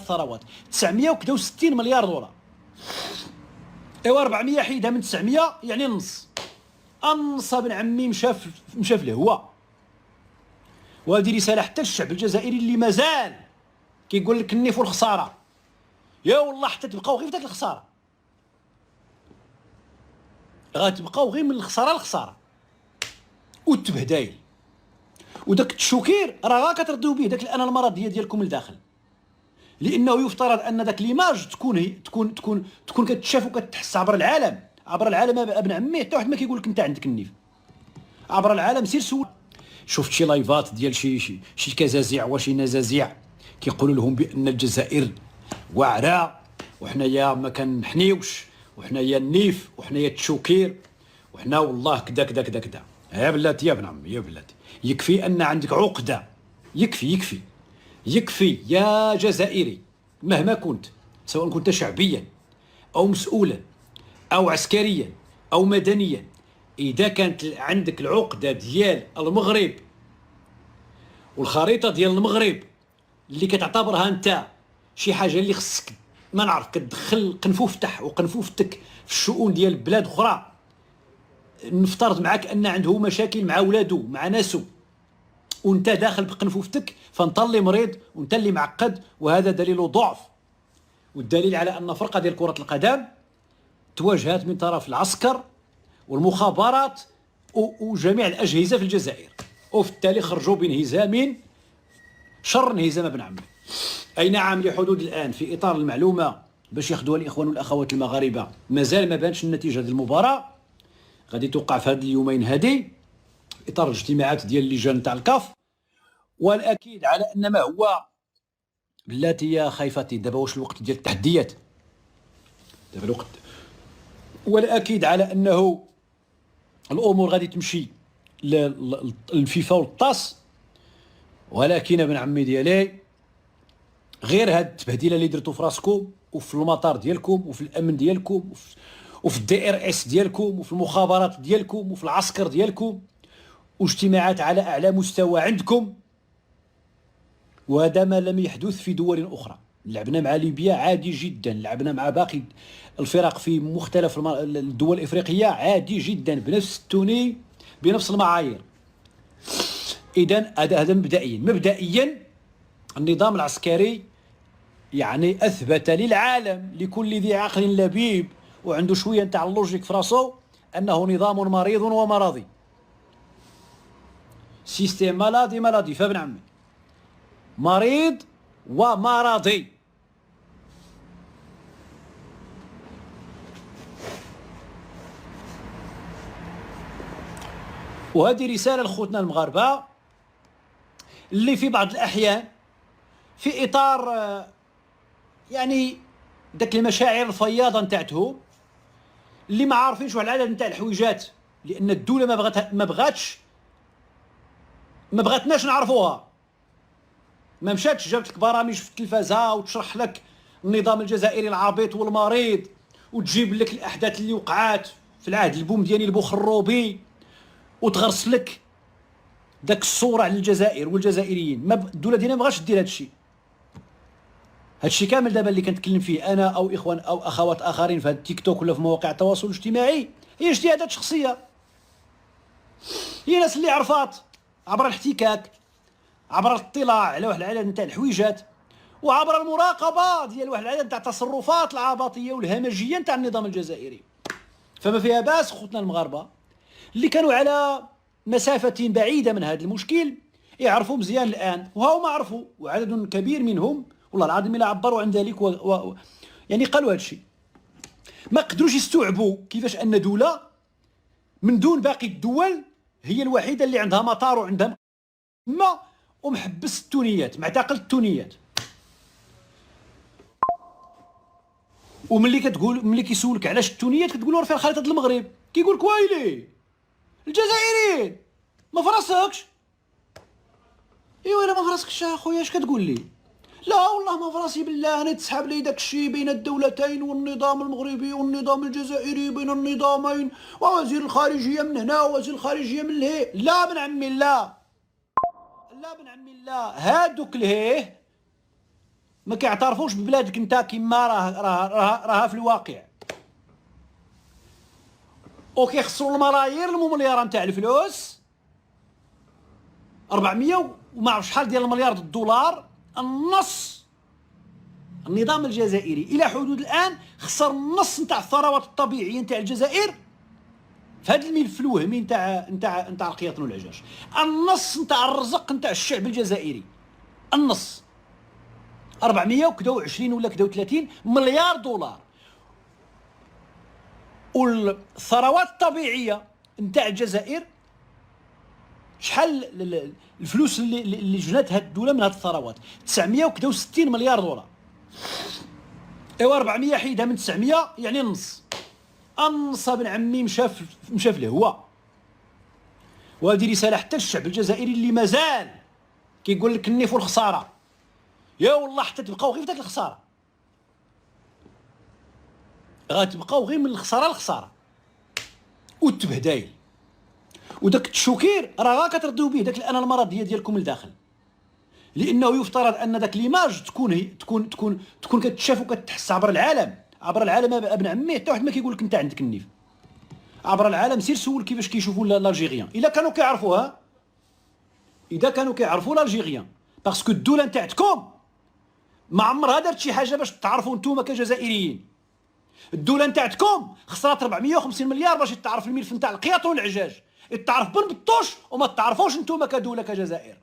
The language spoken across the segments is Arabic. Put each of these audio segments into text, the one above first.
الثروات 960 مليار دولار. ايوا 400 حيدها من 900 يعني النص. النص ابن عمي مشى في الهواء. وهذه رساله حتى للشعب الجزائري اللي مازال كيقول لك النيف والخساره. يا والله حتى تبقاو غير في داك الخساره، غتبقاو غير من الخساره للخساره والتبهدايل. وداك التشوكير راه غا كتردوا به داك الانا المرضيه ديالكم لداخل، لانه يفترض ان داك ليماج تكون كتشاف وكتحس عبر العالم. عبر العالم ابن عمي حتى واحد ما كيقول لك انت عندك النيف. عبر العالم سير سول. شفت شي لايفات ديال شي كزازيع وشي نزازيع كيقولوا لهم بان الجزائر واعره وحنايا ما كنحنيوش وحنايا النيف وحنايا التشوكير وحنا والله كدا كدا كدا كدا. يا بلاتي يا ابن عمي يا بلاتي، يكفي ان عندك عقده. يكفي يا جزائري مهما كنت، سواء كنت شعبيا او مسؤولا او عسكريا او مدنيا، اذا كانت عندك العقده ديال المغرب والخريطه ديال المغرب اللي كتعتبرها انت شي حاجه اللي خصك ما نعرف كتدخل قنفوفتح وقنفوفتك في الشؤون ديال بلاد اخرى، نفترض معك ان عنده مشاكل مع ولادو مع ناسو وانت داخل بقنفوفتك، فانت اللي مريض وانت اللي معقد، وهذا دليل ضعف. والدليل على ان فرقه ديال كره القدم تواجهت من طرف العسكر والمخابرات وجميع الاجهزه في الجزائر، وفي التالي خرجوا بانهزام شر انهزام ابن عمي. اي نعم لحدود الان في اطار المعلومه باش ياخذوها الاخوان والاخوات المغاربه، مازال ما بانش النتيجه ديال المباراه غادي توقع في هاد اليومين هادي في اطار الاجتماعات ديال اللجان تاع الكاف. والاكيد على ان ما هو بلاتي يا خايفتي دابا واش الوقت ديال التحديات، دابا الوقت. والاكيد على انه الامور غادي تمشي للفيفا والطاس. ولكن ابن عمي ديالي غير هاد التبهديله اللي درتو في راسكم وفي المطار ديالكم وفي الامن ديالكم وفي الدي ار اس ديالكم وفي المخابرات ديالكم وفي العسكر ديالكم واجتماعات على اعلى مستوى عندكم، وهذا ما لم يحدث في دول اخرى. لعبنا مع ليبيا عادي جدا، لعبنا مع باقي الفرق في مختلف الدول الافريقيه عادي جدا بنفس التوني بنفس المعايير. اذا هذا مبدئيا النظام العسكري يعني اثبت للعالم لكل ذي عقل لبيب وعنده شويه نتاع اللوجيك في راسو انه نظام مريض ومرضي. سيستيم مالادي فابن عمي مريض ومرضي. وهذه رساله لخوتنا المغاربه اللي في بعض الاحيان في اطار يعني داك المشاعر الفياضه نتاعتهم اللي ما عارفينش واحد العدد نتاع الحويجات، لان الدوله ما بغاتناش نعرفوها. ما مشاتش جابت لك برامج في التلفازه وتشرح لك النظام الجزائري العبيط والمريض وتجيب لك الاحداث اللي وقعات في العهد البومدياني البوخروبي وتغرس لك داك الصوره على الجزائر والجزائريين. الدوله ديالنا ما بغاتش دير هذا الشيء. هادشي كامل دابا اللي كنتكلم فيه انا او اخوان او اخوات اخرين في هاد التيك توك ولا في مواقع التواصل الاجتماعي هي اجتهادات شخصيه، هي ناس اللي عرفات عبر الاحتكاك، عبر الاطلاع على واحد العدد نتاع الحويجات، وعبر المراقبه ديال واحد العدد نتاع التصرفات العبطيه والهمجيه نتاع النظام الجزائري. فما فيها باس خوتنا المغاربه اللي كانوا على مسافه بعيده من هذا المشكل يعرفوا مزيان الان، وهاهما عرفوا وعدد كبير منهم والله العظيم الا عبروا عن ذلك يعني قالوا هذا الشيء. ما قدروش يستوعبوا كيفاش ان دوله من دون باقي الدول هي الوحيده اللي عندها مطار وعندها ما ومحبس التونيات، معتقل التونيات. ملي كيسولك علاش التونيات كتقول له فين خريطه المغرب، كيقول لك ويلي الجزائريين ما فراسكش. ايوا الا ما فراسكش اخويا اش كتقول لي؟ لا والله ما فراسي بالله، انا تسحب لي داك الشيء بين الدولتين والنظام المغربي والنظام الجزائري بين النظامين ووزير الخارجيه من هنا ووزير الخارجيه من لهيه. لا بن عمي لا بن عمي لا، هادوك لهيه ما كيعترفوش ببلادك انت كما راها في الواقع، وكيخسروا الملايير المليار نتاع الفلوس، 400 وما عرف شحال ديال المليار الدولار. النص النظام الجزائري الى حدود الان خسر النص نتاع الثروات الطبيعيه نتاع الجزائر في هذا الملف الوهمي نتاع القياطن والعجاج. النص نتاع الرزق نتاع الشعب الجزائري، النص 420 ولا كدا 30 مليار دولار. والثروات الطبيعيه نتاع الجزائر شحال الفلوس اللي جناتها الدوله من هذه الثروات؟ 960 مليار دولار. ايوا 400 حيدها من 900 يعني النص. النص ابن عمي مشى في الهواء. وهذه رساله حتى للشعب الجزائري اللي مازال كيقول لك النيف والخساره. يا والله حتى تبقاو غير في داك الخساره، غتبقاو غير من الخساره للخساره والتبهدايل. وداك التشوكير راه غا كترديو به داك الانا المرضيه ديالكم لداخل، لانه يفترض ان داك ليماج تكون كتشاف وكتحس عبر العالم. عبر العالم ابن عمي حتى واحد ما كيقول لك انت عندك النيف. عبر العالم سير سول كيفاش كيشوفوا الالجيريان الا كانوا كيعرفوها، اذا كانوا كيعرفوا الالجيريان، باسكو الدوله نتاعتكم ما عمرها دارت شي حاجه باش تعرفوا نتوما كجزائريين. الدوله نتاعتكم خسرات 450 مليار باش تعرف الملف نتاع القياط والعجاج، تعرف بن بطوش وما تعرفوش نتوما كدوله كجزائر.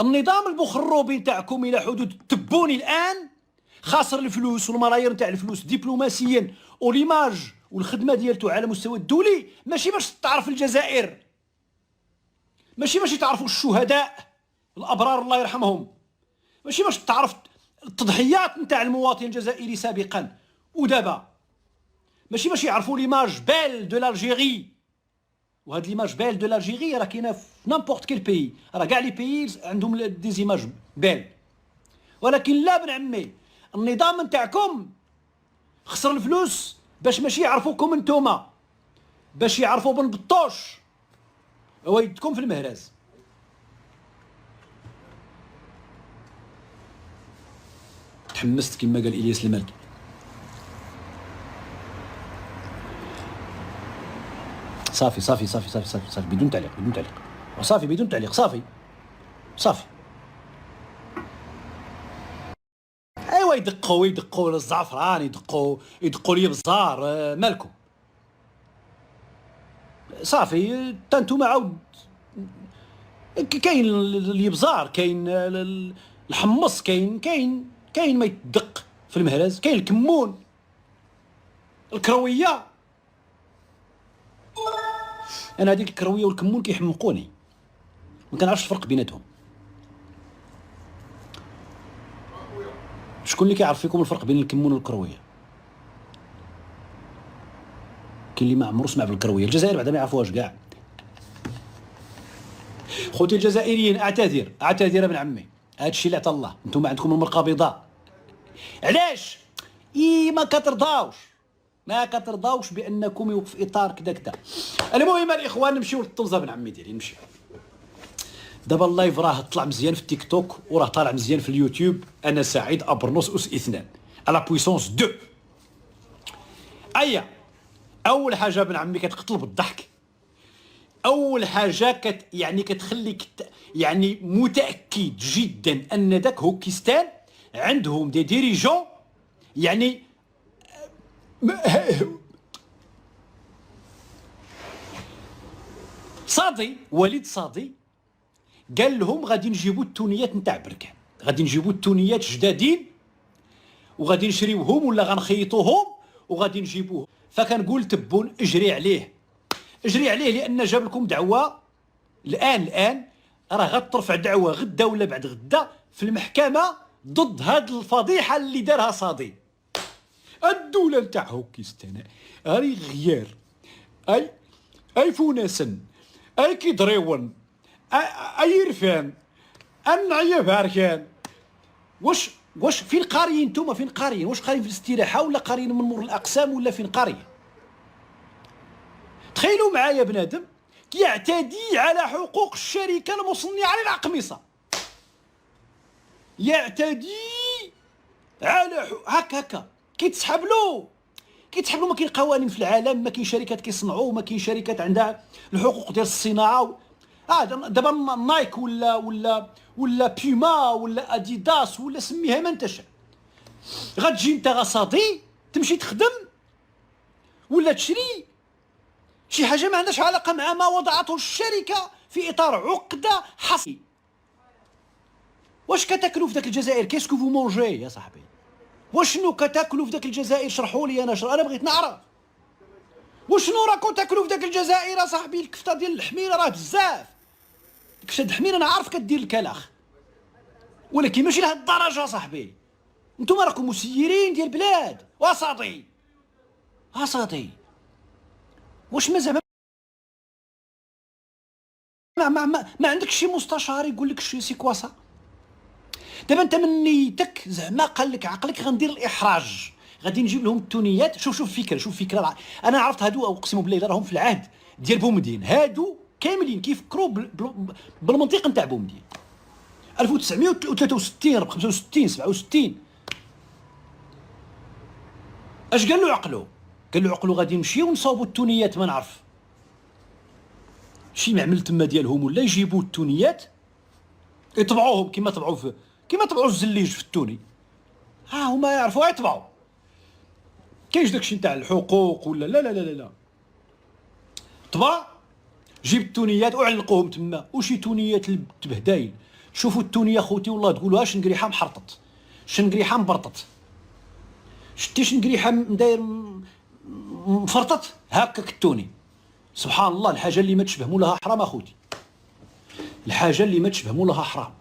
النظام البخروبي نتاعكم الى حدود التبوني الان خاسر الفلوس والملايير نتاع الفلوس دبلوماسيا وليماج والخدمه ديالته على مستوى الدولي، ماشي باش تعرف الجزائر، ماشي باش تعرفوا الشهداء الابرار الله يرحمهم، ماشي باش تعرف التضحيات نتاع المواطن الجزائري سابقا ودابا، ماشي باش يعرفوا ليماج بيل دو لالجيري. وهاد ليماج بيل دو لالجيري راه كاينه في نامبورت كيل بيي، راه كاع لي بيي عندهم دي زيماج بيل. ولكن لا بن عمي، النظام نتاعكم خسر الفلوس باش ماشي يعرفوكم نتوما، باش يعرفوا بن بطوش هو يدكم في المهراز. تحمست كما قال الياس المالكي. صافي صافي صافي صافي صافي صافي بدون تعليق، بدون تعليق، صافي بدون تعليق، صافي صافي. ايوا يدقوا الزعفران، يدقوا لي بزار، مالكم؟ صافي نتوما عاود كاين اليبزار، كاين الحمص، كاين ما يتدق في المهراز، كاين الكمون، الكرويه. انا هذيك الكرويه والكمون كيحمقوني، ما كنعرفش الفرق بيناتهم. شكون اللي كيعرف فيكم الفرق بين الكمون والكرويه؟ كاين اللي ما عمرو سمع بالكرويه. الجزائر بعدا ما يعرفوهاش كاع. خوتي الجزائريين اعتذر ابن عمي، هذا الشيء اللي عطا الله. انتم عندكم المرقه بيضاء. علاش؟ ما كترضاوش بانكم يوقف اطار كذا كذا. المهم الاخوان نمشيو للطنزه بن عمي ديالي، نمشيو. دابا اللايف راه طلع مزيان في التيك توك وراه طالع مزيان في اليوتيوب. انا سعيد ابرنوس اس 2 على بويسونس 2. ايا اول حاجه بن عمي كتقتل بالضحك. اول حاجه كتخليك يعني متاكد جدا ان داك هوكستان عندهم دي ديريجون يعني صادي، وليد صادي قال لهم غادي نجيبوا التونيات نتاع بركان، غادي نجيبوا التونيات جدادين وغادي نشريوهم ولا غنخيطوهم وغادي نجيبوهم. فكنقول تبون اجري عليه لان جاب لكم دعوه الان راه غترفع دعوه غدا ولا بعد غدا في المحكمه ضد هاد الفضيحه اللي دارها صادي. الدوله نتاع هوكستان اي غيار اي فوناسن اي كيدريون اي رفان النعيه باركان. واش فين قاريين نتوما؟ فين قاريين؟ واش قاريين في الاستراحه ولا قاريين من مور الاقسام ولا فين قاريين؟ تخيلوا معايا بنادم يعتدي على حقوق الشركة المصنعة للأقمصة، يعتدي على هكا كيتسحب له ما كاين قوانين في العالم، ما كاين شركات كيصنعوا، ما كاين شركات عندها الحقوق ديال الصناعه. دابا نايك ولا بيوما ولا اديداس ولا سميها ما انت شاء، غتجي انت غصادي تمشي تخدم ولا تشري شي حاجه ما عندهاش علاقه مع ما وضعته الشركه في اطار عقده حصري. واش كتاكلوا في ذاك الجزائر؟ كيسكو فو مونجي يا صاحبي؟ واشنو كتاكلوا في ذاك الجزائر؟ شرحوا لي انا بغيت نعرف وشنو راكم تاكلوا في ذاك الجزائر يا صاحبي. الكفته ديال الحميره راه بزاف، كفته الحميره انا عارف كدير الكلاخ، ولكن ماشي لهاد الدرجه صاحبي. نتوما راكم مسيرين ديال البلاد وسطي واش ما زعما ما عندكش شي مستشار يقول لك سي كواسا؟ دابا انت من نيتك زعما قال لك عقلك غندير الاحراج، غادي نجيب لهم التونيات. شوف فكره انا عرفت هادو اقسم بالله راهم في العهد ديال بومدين، هادو كاملين كيفكروا بالمنطق نتاع بومدين 1963 65 67. اش قال له عقلو؟ قال له عقلو غادي نمشيو ونصاوبوا التونيات، ما نعرف شي معمل تما ديالهم ولا يجيبوا التونيات يطبعوهم كما طبعوا الزليج في التوني، هما يعرفوا يطبعوا. كاينش داكشي نتاع الحقوق ولا لا طبع، جيب التونيات وعلقوهم تما، وشي تونيات تبهداين. شوفوا التونيه خوتي والله تقولوا شنقريحه محرطت، شنقريحه مبرطت، شتي شنقريحه داير مفرطت هكاك التوني. سبحان الله، الحاجه اللي ما تشبه مولاها حرام اخوتي، الحاجه اللي ما تشبه مولاها حرام.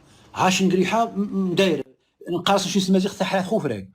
شنقريحه داير نقاص شي سمازيغ تاع خوفريك